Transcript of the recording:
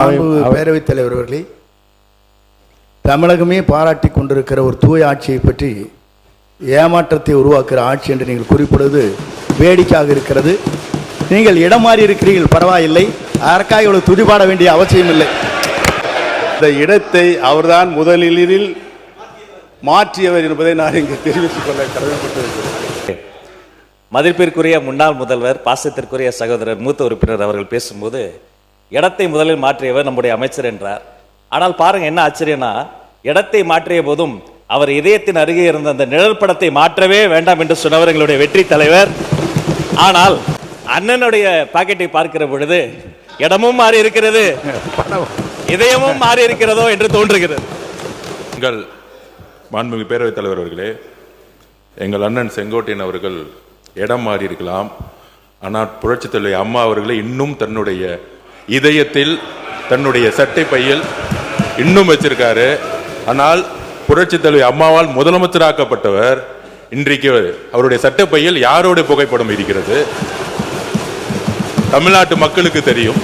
பேரவைத் தலைவர் அவர்களே, தமிழகமே பாராட்டி கொண்டிருக்கிற ஒரு தூய ஆட்சியை பற்றி ஏமாற்றத்தை உருவாக்குகிற ஆட்சி என்று நீங்கள் குறிப்பிடுவது வேடிக்கையாக இருக்கிறது. நீங்கள் இடம் மாறி இருக்கிறீர்கள், பரவாயில்லை, அதற்காக இவ்வளவு துதிபாட வேண்டிய அவசியம் இல்லை. இந்த இடத்தை அவர்தான் முதலில் மாற்றியவர் என்பதை நான் இங்கு தெரிவித்துக் கொள்ள கடமைப்பட்டிருக்கிறேன். மதிப்பிற்குரிய முன்னாள் முதல்வர், பாசத்திற்குரிய சகோதரர், மூத்த உறுப்பினர் அவர்கள் பேசும்போது இடத்தை முதலில் மாற்றியவர் நம்முடைய அமைச்சர் என்றார். ஆனால் பாருங்க என்ன ஆச்சரியம்னா, இடத்தை மாற்றிய போதும் அவர் இதயத்தின் அருகே இருந்த அந்த நிழல் படத்தை மாற்றவே வேண்டாம் என்று சொன்னவர் எங்களுடைய வெற்றி தலைவர். ஆனால் அண்ணனுடைய பாக்கெட்டை பார்க்கிற பொழுது இடமும் மாறி இருக்கிறது, இதயமும் மாறி இருக்கிறதோ என்று தோன்றுகிறது. எங்கள் மாண்புமிகு பேரவைத் தலைவர் அவர்களே, எங்கள் அண்ணன் செங்கோட்டையன் அவர்கள் இடம் மாறி இருக்கலாம், ஆனால் புரட்சித் தலைவி அம்மா அவர்களை இன்னும் தன்னுடைய இதயத்தில், தன்னுடைய சட்டை பையில் இன்னும் வச்சிருக்காரு. ஆனால் புரட்சித் தலைவி அம்மாவால் முதலமைச்சராக்கப்பட்டவர் இன்றைக்கு அவருடைய சட்டை பையில் யாரோட புகைப்படம் இருக்கிறது தமிழ்நாட்டு மக்களுக்கு தெரியும்.